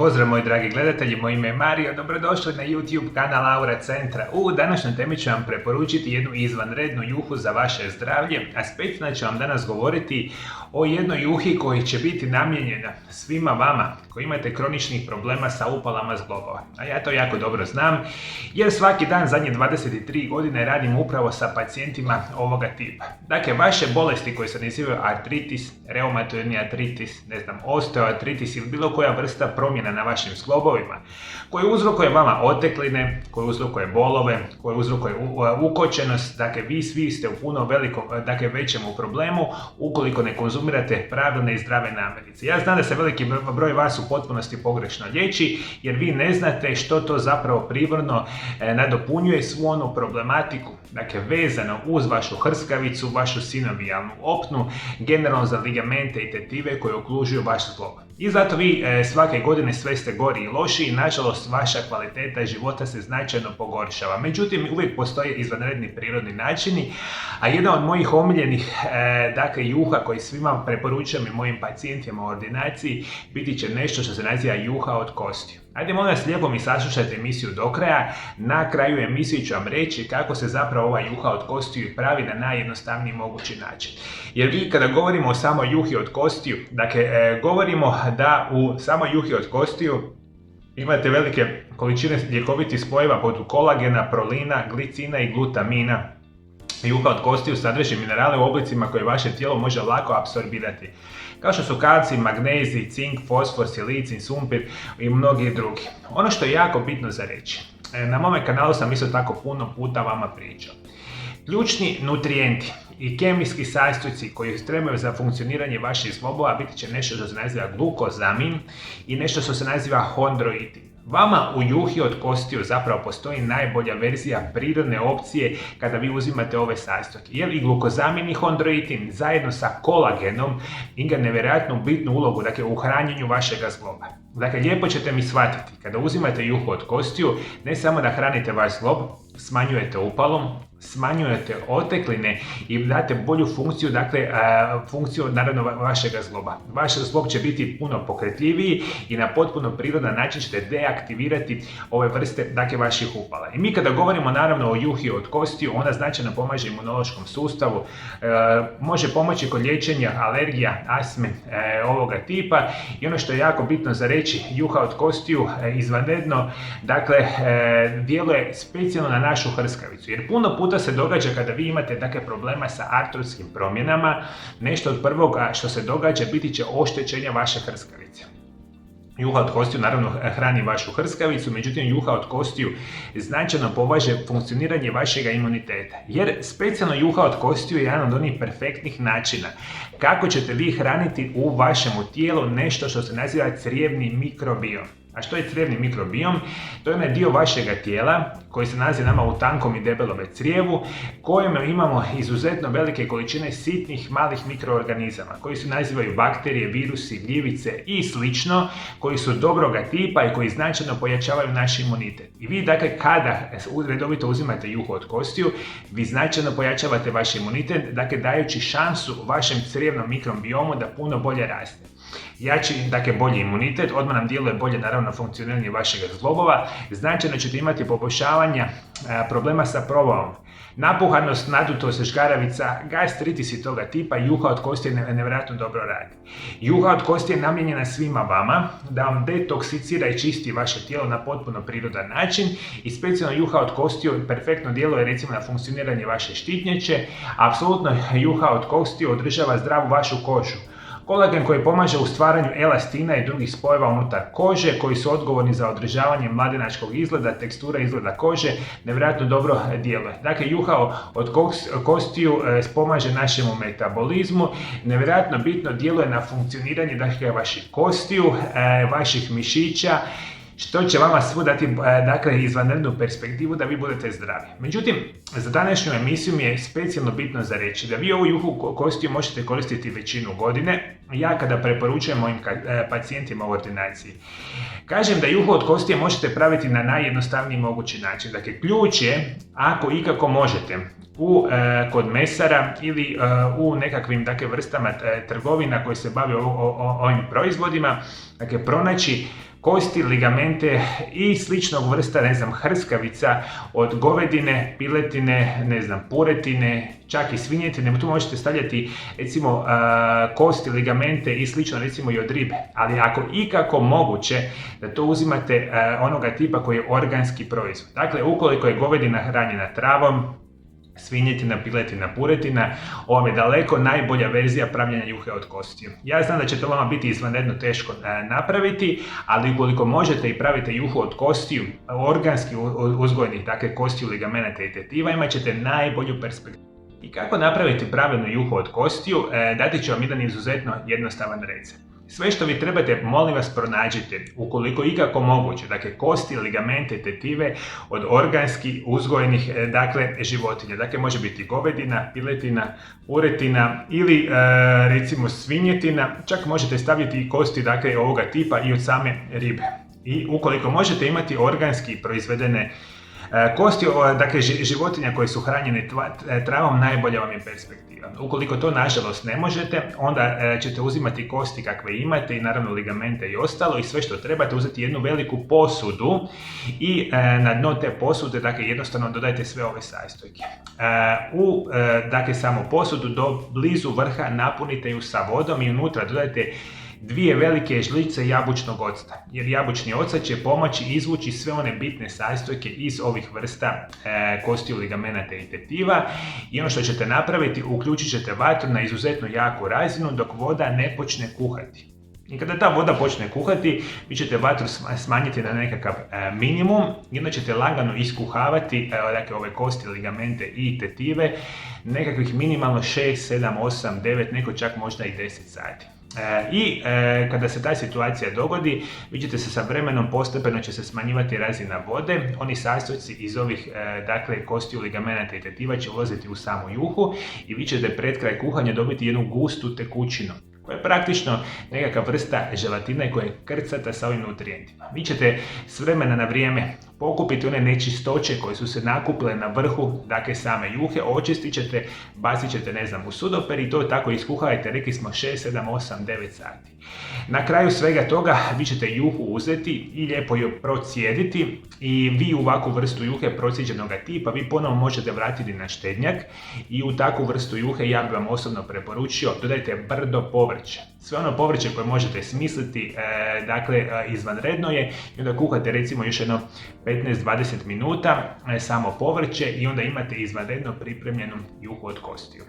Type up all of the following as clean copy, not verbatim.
pozdrav moji dragi gledatelji, moje ime je Mario, dobrodošli na YouTube kanal Aura Centra. U današnjoj temi ću vam preporučiti jednu izvanrednu juhu za vaše zdravlje, a specijalno ću vam danas govoriti o jednoj juhi koji će biti namijenjena svima vama koji imate kroničnih problema sa upalama zglobova. A ja to jako dobro znam, jer svaki dan zadnje 23 godine radim upravo sa pacijentima ovoga tipa. Dakle, vaše bolesti koje se nazivaju artritis, reumatoidni artritis, osteoartritis ili bilo koja vrsta promjena na vašim zglobovima, koje uzrokuje vama otekline, koje uzrokuje bolove, koje uzrokuje ukočenost. Dakle, vi svi ste u puno većem problemu ukoliko ne konzumirate pravilne i zdrave namirnice. Ja znam da se veliki broj vas u potpunosti pogrešno liječi, jer vi ne znate što to zapravo privrno nadopunjuje svu onu problematiku, dakle vezano uz vašu hrskavicu, vašu sinovijalnu opnu, generalno za ligamente i tetive koje okružuju vaš zglob. I zato vi svake godine sve ste gori i loši i nažalost vaša kvaliteta života se značajno pogoršava. Međutim, uvijek postoje izvanredni prirodni načini, a jedna od mojih omiljenih juha koji svima preporučujem i mojim pacijentima u ordinaciji biti će nešto što se naziva juha od kostiju. Ajde, molim vas, lijepo mi saslušajte emisiju do kraja. Na kraju emisije ću vam reći kako se zapravo ova juha od kostiju pravi na najjednostavniji mogući način. Jer vi kada govorimo o samoj juhi od kostiju, dakle, govorimo da u samoj juhi od kostiju imate velike količine ljekovitih spojeva poput kolagena, prolina, glicina i glutamina. Juha od kostiju sadrži minerale u oblicima koje vaše tijelo može lako apsorbirati, kao što su kalcij, magnezij, cink, fosfor, silicin, sumpir i mnogi drugi. Ono što je jako bitno za reći, na mome kanalu sam isto tako puno puta vama pričao. Ključni nutrijenti i kemijski sastojci koji trebaju za funkcioniranje vaših zglobova biti će nešto što se naziva glukozamin i nešto što se naziva hondroitin. Vama u juhi od kostiju zapravo postoji najbolja verzija prirodne opcije kada vi uzimate ove sastojke. Jer i glukozamin i hondroitin zajedno sa kolagenom igra nevjerojatnu bitnu ulogu, dakle, u hranjenju vašega zgloba. Dakle, lijepo ćete mi shvatiti, kada uzimate juhu od kostiju, ne samo da hranite vaš zglob, smanjujete upalom, smanjujete otekline i date bolju funkciju, dakle, funkciju naravno vašega zgloba. Vaš zglob će biti puno pokretljiviji i na potpuno prirodan način ćete deaktivirati ove vrste, dakle, vaših upala. I mi kada govorimo naravno o juhi od kostiju, ona značajno pomaže imunološkom sustavu, može pomoći kod liječenja alergija, astme ovoga tipa i ono što je jako bitno za reći, juha od kostiju izvanredno, dakle, djeluje specijalno na našu hrskavicu, jer puno puta se događa kada vi imate, dakle, problema sa artrotskim promjenama, nešto od prvoga što se događa biti će oštećenja vaše hrskavice. Juha od kostiju naravno hrani vašu hrskavicu, međutim juha od kostiju značajno pomaže funkcioniranje vašega imuniteta, jer specijalno juha od kostiju je jedan od onih perfektnih načina kako ćete vi hraniti u vašemu tijelu nešto što se naziva crijevni mikrobiom. A što je crijevni mikrobiom? To je onaj dio vašega tijela koji se nalazi nama u tankom i debelome crijevu, kojem imamo izuzetno velike količine sitnih malih mikroorganizama koji se nazivaju bakterije, virusi, gljivice i slično, koji su dobroga tipa i koji značajno pojačavaju naš imunitet. I vi, dakle, kada redovito uzimate juhu od kostiju, vi značajno pojačavate vaš imunitet, dakle, dajući šansu vašem crijevnom mikrobiomu da puno bolje raste. Jači, dakle, bolji imunitet, odmah nam djeluje bolje naravno funkcioniranje vašeg zglobova, značajno ćete imati poboljšavanja problema sa provavom, napuhanost, nadutost, žgaravica, gastritis i toga tipa. Juha od kostiju nevjerojatno dobro radi. Juha od kostiju je namijenjena svima vama da vam detoksikira i čisti vaše tijelo na potpuno prirodan način i specijalno juha od kostiju perfektno djeluje recimo na funkcioniranje vaše štitnjače. Apsolutno juha od kostiju održava zdravu vašu kožu. Kolagen koji pomaže u stvaranju elastina i drugih spojeva unutar kože koji su odgovorni za održavanje mladenačkog izgleda, tekstura izgleda kože, nevjerojatno dobro djeluje. Dakle, juha od kostiju pomaže našemu metabolizmu, nevjerojatno bitno djeluje na funkcioniranje, dakle, vaših kostiju, vaših mišića, što će vama svu dati, dakle, izvanrednu perspektivu da vi budete zdravi. Međutim, za današnju emisiju mi je specijalno bitno za reći da vi ovu juhu kostiju možete koristiti većinu godine. Ja kada preporučujem mojim pacijentima u ordinaciji, kažem da juhu od kostiju možete praviti na najjednostavniji mogući način. Dakle, ključ je, ako ikako možete, kod mesara ili u nekakvim, dakle, vrstama trgovina koji se bave ovim proizvodima, dakle, pronaći kosti, ligamente i sličnog vrsta, ne znam, hrskavica od govedine, piletine, ne znam, puretine, čak i svinjetine. Tu možete stavljati recimo kosti, ligamente i slično recimo i od ribe. Ali ako ikako moguće da to uzimate onoga tipa koji je organski proizvod. Dakle, ukoliko je govedina hranjena travom, svinjetina, piletina, puretina, ovo vam je daleko najbolja verzija pravljenja juhe od kostiju. Ja znam da će to vama biti izvanredno teško napraviti, ali ukoliko možete i pravite juhu od kostiju, organski uzgojenih, dakle kostiju, ligamenata i tetiva, imat ćete najbolju perspektivu. I kako napraviti pravilnu juhu od kostiju, dati ću vam jedan izuzetno jednostavan recept. Sve što vi trebate, molim vas, pronađite, ukoliko ikako moguće, dakle kosti, ligamente, tetive od organski uzgojenih, dakle, životinja. Dakle, može biti govedina, piletina, puretina ili recimo svinjetina, čak možete staviti i kosti, dakle, ovoga tipa i od same ribe. I ukoliko možete imati organski proizvedene kosti, dakle životinja koje su hranjene travom, najbolja vam je perspektiva. Ukoliko to nažalost ne možete, onda ćete uzimati kosti kakve imate i naravno ligamente i ostalo i sve što trebate uzeti jednu veliku posudu i na dno te posude, dakle jednostavno dodajte sve ove sastojke. Dakle samu posudu do blizu vrha napunite ju sa vodom i unutra dodajte 2 velike žlice jabučnog octa, jer jabučni ocat će pomoći izvući sve one bitne sastojke iz ovih vrsta kostiju, ligamenata i tetiva. I ono što ćete napraviti, uključit ćete vatru na izuzetno jaku razinu dok voda ne počne kuhati. I kada ta voda počne kuhati, vi ćete vatru smanjiti na nekakav minimum i onda ćete lagano iskuhavati dakle, ove kosti, ligamente i tetive nekakvih minimalno 6, 7, 8, 9, neko čak možda i 10 sati. Kada se ta situacija dogodi, vi ćete se sa vremenom postepeno će se smanjivati razina vode, oni sastojci iz ovih dakle, kostiju, ligamenata i tetiva će ulaziti u samu juhu i vi ćete pred kraj kuhanja dobiti jednu gustu tekućinu, koja je praktično nekakva vrsta želatine koja je krcata sa ovim nutrijentima. Vi ćete s vremena na vrijeme pokupiti one nečistoće koje su se nakupile na vrhu, dakle same juhe, očistit ćete, bacit ćete, ne znam, u sudoper i to tako iskuhavajte, rekli smo 6, 7, 8, 9 sati. Na kraju svega toga vi ćete juhu uzeti i lijepo ju procijediti i vi u ovakvu vrstu juhe procijeđenog tipa vi ponovno možete vratiti na štednjak i u takvu vrstu juhe ja bih vam osobno preporučio dodajte brdo povrće. Sve ono povrće koje možete smisliti, dakle izvanredno je i onda kuhate recimo još jedno 15-20 minuta samo povrće i onda imate izvanredno pripremljenu juhu od kostiju.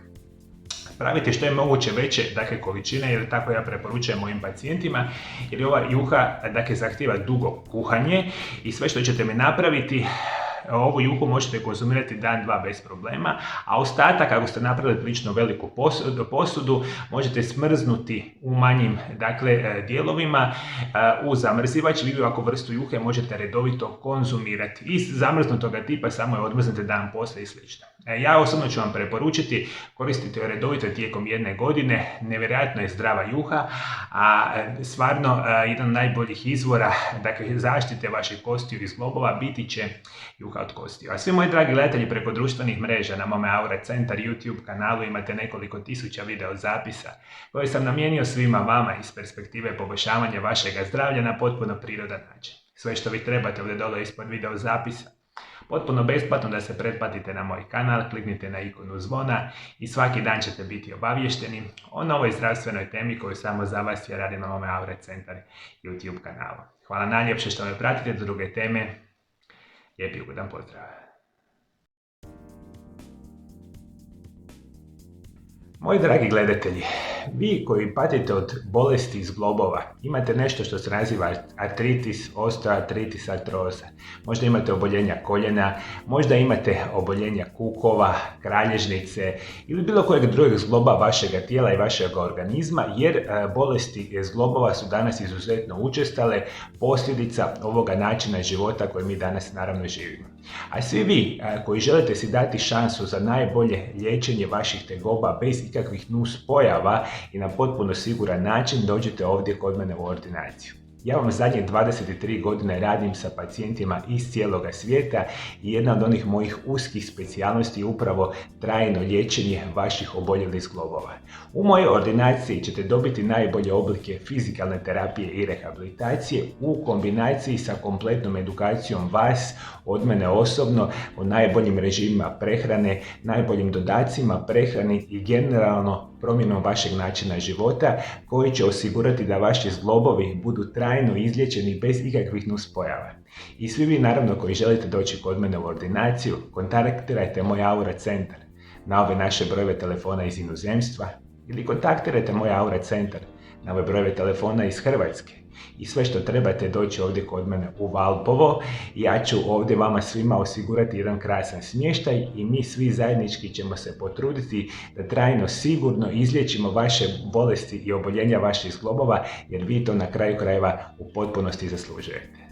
Pravite što je moguće veće, dakle, količine, jer tako ja preporučujem mojim pacijentima, jer ova juha, dakle, zahtijeva dugo kuhanje i sve što ćete mi napraviti, ovu juhu možete konzumirati dan, dva bez problema, a ostatak, ako ste napravili prilično veliku posudu, možete smrznuti u manjim, dakle, dijelovima u zamrzivač. Vi ovakvu vrstu juhe možete redovito konzumirati. Iz zamrznutoga tipa samo je odmrznete dan poslije i slično. Ja osobno ću vam preporučiti, koristite joj redovito tijekom 1 godine, nevjerojatno je zdrava juha, a stvarno jedan od najboljih izvora, dakle, zaštite vaših kostiju i zglobova biti će juha od kostiju. A svi moji dragi gledatelji, preko društvenih mreža na mome Aura Centar YouTube kanalu imate nekoliko tisuća video zapisa koje sam namijenio svima vama iz perspektive poboljšavanja vašeg zdravlja na potpuno prirodan način. Sve što vi trebate ovdje dole ispod video zapisa, potpuno besplatno da se pretplatite na moj kanal, kliknite na ikonu zvona i svaki dan ćete biti obavješteni o novoj zdravstvenoj temi koju samo za vas ja radim na mome Aura Centar YouTube kanalu. Hvala najljepše što me pratite do druge teme. Lijep i ugodan pozdrav. Moji dragi gledatelji, vi koji patite od bolesti zglobova, imate nešto što se naziva artritis, osteoartritis, artroza. Možda imate oboljenja koljena, možda imate oboljenja kukova, kralježnice ili bilo kojeg drugog zgloba vašeg tijela i vašeg organizma, jer bolesti zglobova su danas izuzetno učestale, posljedica ovoga načina života koji mi danas naravno živimo. A svi vi koji želite si dati šansu za najbolje liječenje vaših tegoba bez ikakvih nuspojava i na potpuno siguran način, dođite ovdje kod mene u ordinaciju. Ja vam zadnje 23 godine radim sa pacijentima iz cijeloga svijeta i jedna od onih mojih uskih specijalnosti je upravo trajno liječenje vaših oboljelih zglobova. U mojoj ordinaciji ćete dobiti najbolje oblike fizikalne terapije i rehabilitacije u kombinaciji sa kompletnom edukacijom vas, od mene osobno, o najboljim režimima prehrane, najboljim dodacima prehrani i generalno promjenom vašeg načina života koji će osigurati da vaši zglobovi budu trajno izliječeni bez ikakvih nuspojava. I svi vi naravno koji želite doći kod mene u ordinaciju, kontaktirajte moj Aura centar na ove naše brojeve telefona iz inozemstva ili kontaktirajte moj Aura centar na ove brojeve telefona iz Hrvatske. I sve što trebate doći ovdje kod mene u Valpovo, ja ću ovdje vama svima osigurati jedan krasan smještaj i mi svi zajednički ćemo se potruditi da trajno sigurno izliječimo vaše bolesti i oboljenja vaših zglobova, jer vi to na kraju krajeva u potpunosti zaslužujete.